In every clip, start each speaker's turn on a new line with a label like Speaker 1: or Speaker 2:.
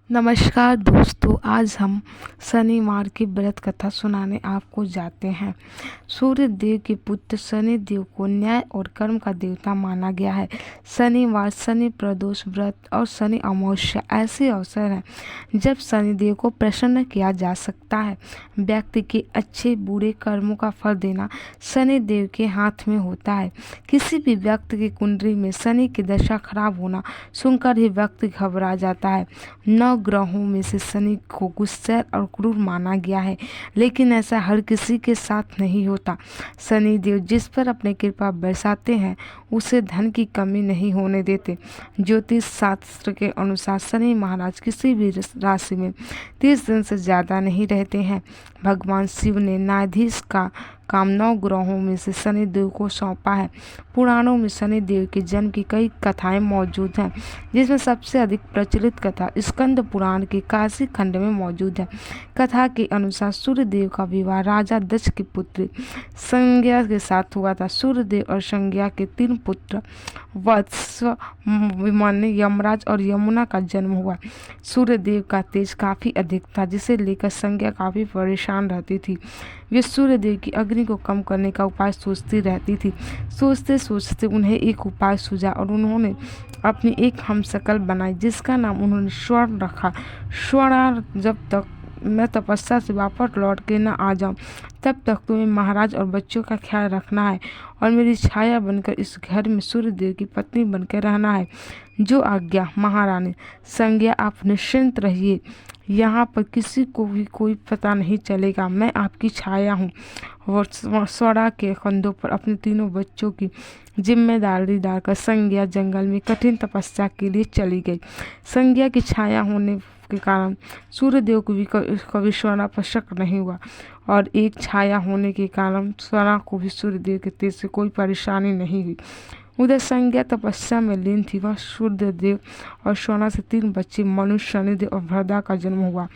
Speaker 1: नमस्कार दोस्तों, आज हम शनिवार की व्रत कथा सुनाने आपको जाते हैं। सूर्य देव के पुत्र शनि देव को न्याय और कर्म का देवता माना गया है। शनिवार, शनि प्रदोष व्रत और शनि अमावस्या ऐसे अवसर हैं जब शनि देव को प्रसन्न किया जा सकता है। व्यक्ति के अच्छे बुरे कर्मों का फल देना शनि देव के हाथ में होता है। किसी भी व्यक्ति की कुंडली में शनि की दशा खराब होना सुनकर ही व्यक्ति घबरा जाता है। 9 ग्रहों में से शनि को गुस्सैल और क्रूर माना गया है, लेकिन ऐसा हर किसी के साथ नहीं होता। शनि देव जिस पर अपनी कृपा बरसाते हैं उसे धन की कमी नहीं होने देते। ज्योतिष शास्त्र के अनुसार शनि महाराज किसी भी राशि में 30 दिन से ज़्यादा नहीं रहते हैं। भगवान शिव ने न्यायाधीश का काम 9 ग्रहों में से शनि देव को सौंपा है। पुराणों में शनि देव के जन्म की कई कथाएं मौजूद हैं, जिसमें सबसे अधिक प्रचलित कथा स्कंद पुराण के काशी खंड में मौजूद है। कथा के अनुसार सूर्य देव का विवाह राजा दक्ष की पुत्री संज्ञा के साथ हुआ था। सूर्य देव और संज्ञा के 3 पुत्र वत्स, विमन्यु, यमराज और यमुना का जन्म हुआ। सूर्य देव का तेज काफी अधिक था, जिसे लेकर संज्ञा काफी परेशान रहती थी। वे सूर्य देव की अग्नि को कम करने का उपाय सोचती रहती थी। सोचते सोचते उन्हें एक उपाय सूझा और उन्होंने अपनी एक हमशक्ल बनाई, जिसका नाम उन्होंने स्वर्ण रखा। स्वर्ण, जब तक मैं तपस्या से वापस लौट के न आ जाऊं, तब तक तुम्हें महाराज और बच्चों का ख्याल रखना है और मेरी छाया बनकर इस घर में सूर्य देव की पत्नी बनकर रहना है। जो आज्ञा महारानी। संज्ञा, आप निश्चिंत रहिए, यहाँ पर किसी को भी कोई पता नहीं चलेगा। मैं आपकी छाया हूँ। स्वरा के कंधों पर अपने 3 बच्चों की जिम्मेदारी डालकर संज्ञा जंगल में कठिन तपस्या के लिए चली गई। संज्ञा की छाया होने के कारण सूर्यदेव को भी कभी स्वरा पर शक नहीं हुआ और एक छाया होने के कारण स्वरा को भी सूर्यदेव के तेज से कोई परेशानी नहीं हुई। उधर संज्ञा तपस्या में लीन थी। वह सूर्यदेव और स्वरा से 3 बच्चे मनु, शनिदेव और भरदा का जन्म हुआ।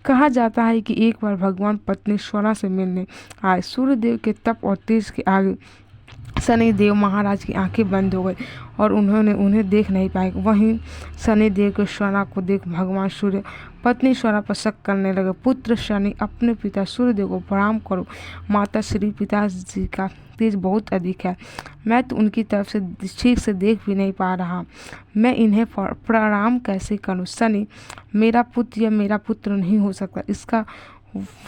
Speaker 1: कहा जाता है कि एक बार भगवान पत्नी स्वरा से मिलने आए। सूर्यदेव के तप और तेज के आगे शनिदेव महाराज की आंखें बंद हो गई और उन्होंने उन्हें देख नहीं पाए। वहीं शनिदेव के स्वरा को देख भगवान सूर्य पत्नी स्वरा पर शक करने लगे। पुत्र शनि, अपने पिता सूर्यदेव को प्रणाम करो। माता श्री, पिताजी का तेज बहुत अधिक है, मैं तो उनकी तरफ से ठीक से देख भी नहीं पा रहा। मैं इन्हें प्रणाम कैसे करूं? शनि, मेरा पुत्र या मेरा पुत्र नहीं हो सकता, इसका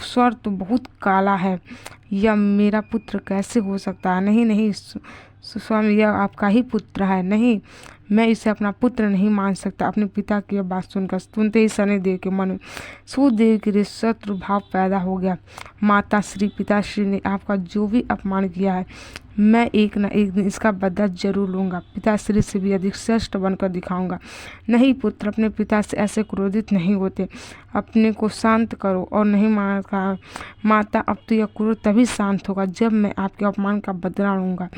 Speaker 1: स्वर तो बहुत काला है। यह मेरा पुत्र कैसे हो सकता है? नहीं नहीं स्वामी, यह आपका ही पुत्र है। नहीं, मैं इसे अपना पुत्र नहीं मान सकता। अपने पिता की बात सुनते ही शनिदेव के मन में सूर्यदेव के लिए शत्रु भाव पैदा हो गया। माता श्री, पिताश्री ने आपका जो भी अपमान किया है, मैं एक न एक दिन इसका बदला जरूर लूंगा। पिताश्री से भी अधिक श्रेष्ठ बनकर दिखाऊंगा। नहीं पुत्र, अपने पिता से ऐसे क्रोधित नहीं होते। अपने को शांत करो। और नहीं माता, अब तो यह क्रोध तभी शांत होगा जब मैं आपके अपमान का बदला लूंगा।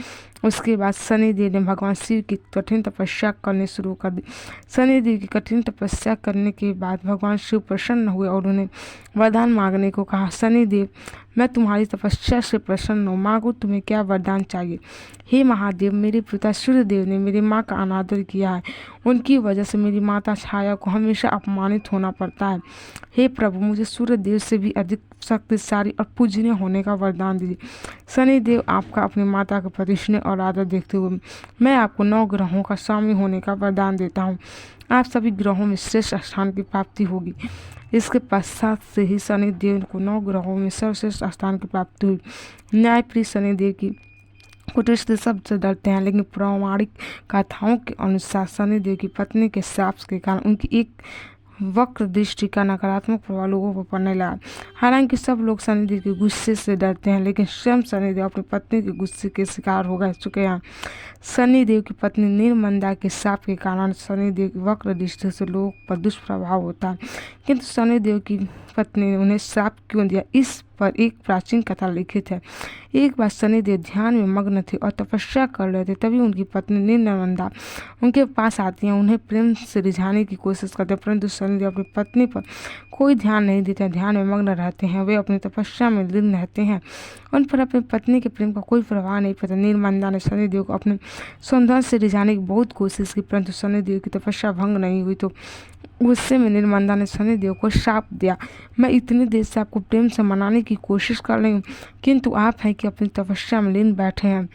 Speaker 1: उसके बाद शनिदेव ने भगवान शिव की कठिन तपस्या करनी शुरू कर दी। शनिदेव की कठिन तपस्या करने के बाद भगवान शिव प्रसन्न हुए और उन्हें वरदान मांगने को कहा। शनिदेव, मैं तुम्हारी तपस्या से प्रसन्न हूँ, मांगो तुम्हें क्या वरदान चाहिए। हे महादेव, मेरे पिता सूर्यदेव ने मेरी माँ का अनादर किया है। उनकी वजह से मेरी माता छाया को हमेशा अपमानित होना पड़ता है। हे प्रभु, मुझे सूर्यदेव से भी अधिक शक्तिशाली और पूजनीय होने का वरदान दीजिए। शनिदेव, आपका अपनी माता का प्रति स्नेह और आदर देखते हुए मैं आपको 9 ग्रहों का स्वामी होने का वरदान देता हूँ। आप सभी ग्रहों में श्रेष्ठ स्थान की प्राप्ति होगी। इसके पश्चात से ही शनिदेव को 9 ग्रहों में सर्वश्रेष्ठ स्थान की प्राप्ति हुई। न्यायप्रिय शनिदेव की कुटिल से सबसे डरते हैं, लेकिन पौराणिक कथाओं के अनुसार शनिदेव की पत्नी के श्राप के कारण उनकी एक वक्र दृष्टि का नकारात्मक प्रभाव लोगों पर पड़ने लगा। हालांकि सब लोग शनिदेव के गुस्से से डरते हैं, लेकिन स्वयं शनिदेव अपनी पत्नी के गुस्से के शिकार हो गए चुके हैं। शनिदेव की पत्नी निर्मंदा के शाप के कारण शनिदेव की वक्र दृष्टि से लोगों पर दुष्प्रभाव होता है, किंतु शनिदेव की पत्नी ने उन्हें शाप क्यों दिया, इस पर एक प्राचीन कथा लिखित है। एक बार शनिदेव ध्यान में मग्न थे और तपस्या कर रहे थे। तभी उनकी पत्नी नीलनंदा उनके पास आती हैं, उन्हें प्रेम से रिझाने की कोशिश करते हैं, परंतु शनिदेव अपनी पत्नी पर कोई ध्यान नहीं देते, ध्यान में मग्न रहते हैं। वे अपनी तपस्या में लीन रहते हैं, उन पर अपनी पत्नी के प्रेम का कोई प्रभाव नहीं पड़ता। नीलनंदा ने शनिदेव को अपने सौंदर्य से रिझाने की बहुत कोशिश की, परंतु शनिदेव की तपस्या भंग नहीं हुई। तो गुस्से में नीलनंदा ने शनिदेव को शाप दिया, मैं इतनी देर से आपको प्रेम से मनाने की कोशिश कर रही हूँ, किंतु आप हैं कि अपनी तपस्या में लीन बैठे हैं।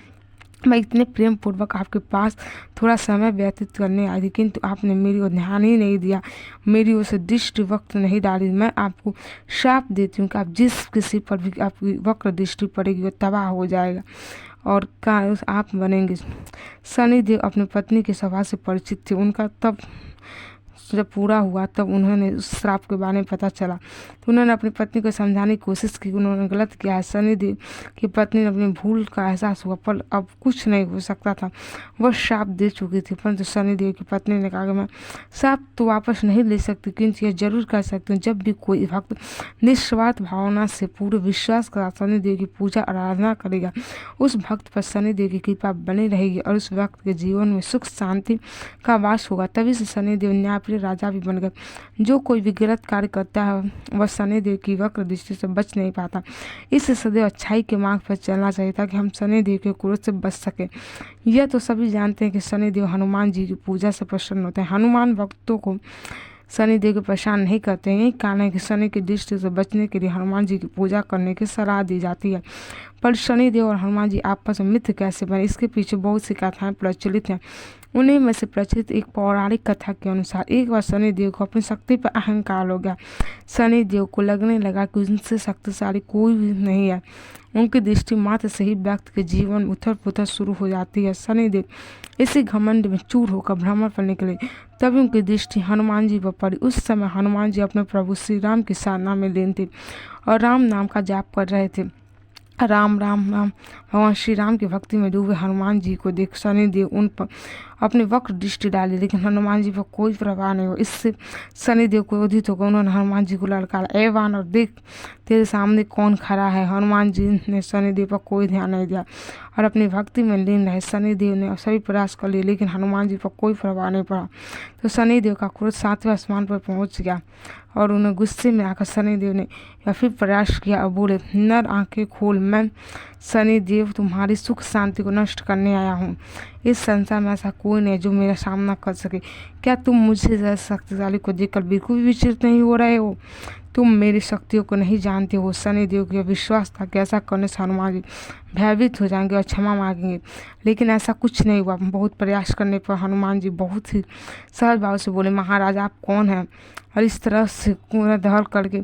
Speaker 1: मैं इतने प्रेम पूर्वक आपके पास थोड़ा समय व्यतीत करने आई थी, किंतु आपने मेरी ओर ध्यान ही नहीं दिया, मेरी ओर से दृष्टि वक्त नहीं डाली। मैं आपको शाप देती हूँ कि आप जिस किसी पर भी आपकी वक्र दृष्टि पड़ेगी वो तबाह हो जाएगा और आप बनेंगे। शनिदेव अपनी पत्नी के स्वभाव से परिचित थे। उनका तब जब पूरा हुआ तब उन्होंने उस श्राप के बारे में पता चला, तो उन्होंने अपनी पत्नी को समझाने की कोशिश की, उन्होंने गलत किया है। शनिदेव की पत्नी ने अपनी भूल का एहसास हुआ, पर अब कुछ नहीं हो सकता था, वह श्राप दे चुकी थी। परंतु शनिदेव की पत्नी ने कहा कि मैं श्राप तो वापस नहीं ले सकती, किंतु यह जरूर कर सकती हूँ, जब भी कोई भक्त निस्वार्थ भावना से पूरे विश्वास के साथ शनिदेव की पूजा आराधना करेगा, उस भक्त पर शनिदेव की कृपा बनी रहेगी और उस भक्त के जीवन में सुख शांति का वास होगा। तभी से शनिदेव न्यायप्रिय राजा भी बन गए। जो कोई भी गलत कार्य करता है वह शनिदेव की वक्र दृष्टि से बच नहीं पाता। इससे सदैव अच्छाई के मार्ग पर चलना चाहिए ताकि हम शनिदेव के क्रोध से बच सके। यह तो सभी जानते हैं कि शनिदेव हनुमान जी की पूजा से प्रसन्न होते हैं। हनुमान भक्तों को शनिदेव को परेशान नहीं करते हैं। यही कारण है कि शनि की दृष्टि से बचने के लिए हनुमान जी की पूजा करने की सलाह दी जाती है। पर शनिदेव और हनुमान जी आपस में मित्र कैसे बने, इसके पीछे बहुत सी कथाएं प्रचलित हैं। उन्हीं में से प्रचलित एक पौराणिक कथा के अनुसार एक बार शनिदेव को अपनी शक्ति पर अहंकार हो गया। शनिदेव को लगने लगा कि उनसे शक्तिशाली कोई भी नहीं है। उनकी दृष्टि मात्र से ही व्यक्ति के जीवन में उथल पुथल शुरू हो जाती है। शनिदेव इसी घमंड में चूर होकर भ्रमण पर निकले, तभी उनकी दृष्टि हनुमान जी पर पड़ी। उस समय हनुमान जी अपने प्रभु श्री राम की साधना में लीन थे और राम नाम का जाप कर रहे थे। राम राम राम भगवान श्री राम की भक्ति में डूबे हनुमान जी को देख शनिदेव उन पर अपने वक्र दृष्टि डाली, लेकिन हनुमान जी पर कोई प्रभाव नहीं हुआ। इससे शनिदेव क्रोधित होकर उन्होंने हनुमान जी को ललकारा, ए वानर देख तेरे सामने कौन खड़ा है। हनुमान जी ने शनिदेव पर कोई ध्यान नहीं दिया और अपनी भक्ति में लीन रहे। शनिदेव ने सभी प्रयास कर लिए, लेकिन हनुमान जी पर कोई प्रभाव नहीं पड़ा। तो शनिदेव का क्रोध 7वें आसमान पर पहुंच गया और उन्हें गुस्से में आकर शनिदेव ने या फिर प्रयास किया और बोले, नर आंखें खोल, मैं शनिदेव तुम्हारी सुख शांति को नष्ट करने आया हूँ। इस संसार में ऐसा कोई नहीं जो मेरा सामना कर सके। क्या तुम मुझे जैसे शक्तिशाली को देखकर बिल्कुल भी विचलित नहीं हो रहे हो? तुम मेरी शक्तियों को नहीं जानते हो। शनिदेव का विश्वास था कि ऐसा करने से हनुमान जी भयभीत हो जाएंगे और क्षमा मांगेंगे, लेकिन ऐसा कुछ नहीं हुआ। बहुत प्रयास करने पर हनुमान जी बहुत ही सहज भाव से बोले, महाराज आप कौन हैं और इस तरह से पूरा दहल करके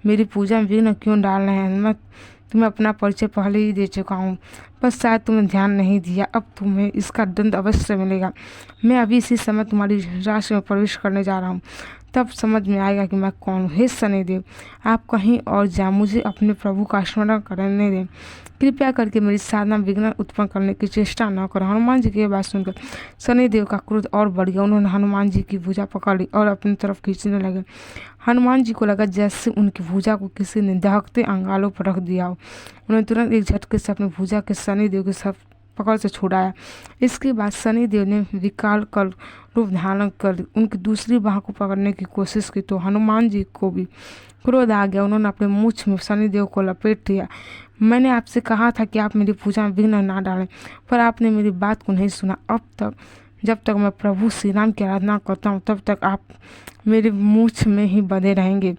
Speaker 1: मेरी पूजा में विघ्न क्यों डाल रहे हैं? मैं तुम्हें अपना परिचय पहले ही दे चुका हूँ, बस शायद तुमने ध्यान नहीं दिया। अब तुम्हें इसका दंड अवश्य मिलेगा। मैं अभी इसी समय तुम्हारी राशि में प्रवेश करने जा रहा हूँ, तब समझ में आएगा कि मैं कौन हूँ। हे शनिदेव, आप कहीं और जा, मुझे अपने प्रभु का स्मरण करने दें। कृपया करके मेरी साधना विघ्न उत्पन्न करने की चेष्टा न करो। हनुमान जी की बात सुनकर शनिदेव का क्रोध और बढ़ गया। उन्होंने हनुमान जी की भुजा पकड़ ली और अपनी तरफ खींचने लगे। हनुमान जी को लगा जैसे उनकी भुजा को किसी ने दहकते अंगालों पर रख दिया हो। उन्होंने तुरंत एक झटके से अपनी भुजा के शनिदेव के सब पकड़ से छुड़ाया। इसके बाद शनिदेव ने विकराल कर रूप धारण कर उनकी दूसरी बाह को पकड़ने की कोशिश की, तो हनुमान जी को भी क्रोध आ गया। उन्होंने अपने मूंछ में शनिदेव को लपेट लिया। मैंने आपसे कहा था कि आप मेरी पूजा में विघ्न ना डालें, पर आपने मेरी बात को नहीं सुना। अब तक जब तक मैं प्रभु श्री राम की आराधना करता हूँ तब तक आप मेरे मूंछ में ही बंधे रहेंगे,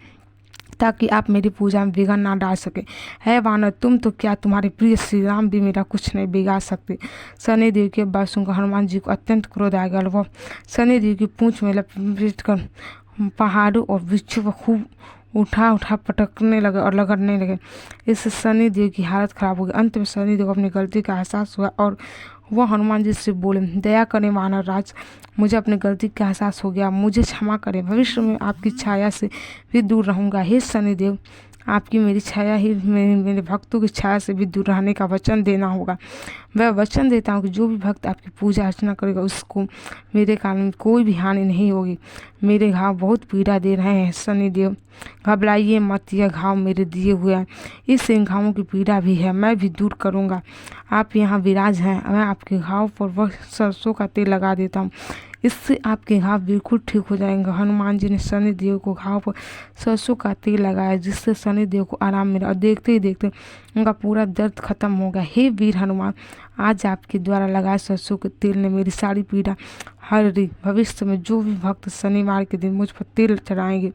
Speaker 1: ताकि आप मेरी पूजा में विघ्न ना डाल सके। है वानर, तुम तो क्या, तुम्हारे प्रिय श्री राम भी मेरा कुछ नहीं बिगाड़ सकते। शनिदेव के बात सुनकर हनुमान जी को अत्यंत क्रोध आ गया। वह शनिदेव की पूंछ में लपेट कर पहाड़ों और वृक्षों पर खूब उठा पटकने लगे और रगड़ने लगे। इससे शनिदेव की हालत खराब हो गई। अंत में शनिदेव को अपनी गलती का एहसास हुआ और वह हनुमान जी से बोले, दया करें वानर राज, मुझे अपनी गलती का एहसास हो गया, मुझे क्षमा करें। भविष्य में आपकी छाया से भी दूर रहूंगा। हे शनिदेव, आपकी मेरी छाया ही मेरे भक्तों की छाया से भी दूर रहने का वचन देना होगा। मैं वचन देता हूँ कि जो भी भक्त आपकी पूजा अर्चना करेगा उसको मेरे कारण कोई भी हानि नहीं होगी। मेरे घाव बहुत पीड़ा दे रहे हैं शनिदेव, घबराइए मत, यह घाव मेरे दिए हुए हैं, इस इन घावों की पीड़ा भी है, मैं भी दूर करूँगा। आप यहाँ विराज हैं, मैं आपके घाव पर वह सरसों का तेल लगा देता हूँ, इससे आपके घाव बिल्कुल ठीक हो जाएंगे। हनुमान जी ने शनिदेव को घाव पर सरसों का तेल लगाया, जिससे शनिदेव को आराम मिला और देखते ही देखते उनका पूरा दर्द खत्म हो गया। हे वीर हनुमान, आज आपके द्वारा लगाए सरसों के तेल ने मेरी सारी पीड़ा हर री। भविष्य में जो भी भक्त शनिवार के दिन मुझ पर तेल चढ़ाएंगे,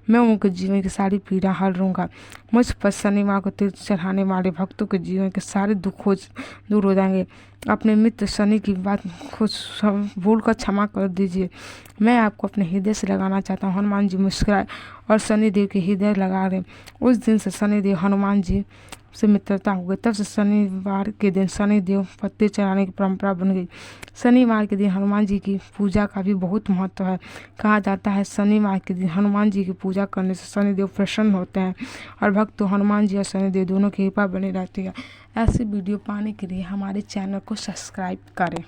Speaker 1: मैं उनके जीवन की सारी पीड़ा हर लूँगा। मुझ पर शनिवार को तेल चढ़ाने वाले भक्तों के जीवन के सारे दुख दूर हो जाएंगे। अपने मित्र शनि की बात को भूल कर क्षमा कर दीजिए। मैं आपको अपने हृदय से लगाना चाहता हूँ। हनुमान जी मुस्कुराए और शनिदेव के हृदय लगा रहे। उस दिन से शनिदेव हनुमान जी से मित्रता हो गई। तब से शनिवार के दिन शनिदेव पर तेल चढ़ाने की परंपरा बन गई। शनिवार के दिन हनुमान जी की पूजा का भी बहुत महत्व है। कहा जाता है शनिवार के दिन हनुमान जी की पूजा करने से शनिदेव प्रसन्न होते हैं और भक्त हनुमान जी और शनिदेव दोनों की कृपा बनी रहती है। ऐसी वीडियो पाने के लिए हमारे चैनल को सब्सक्राइब करें।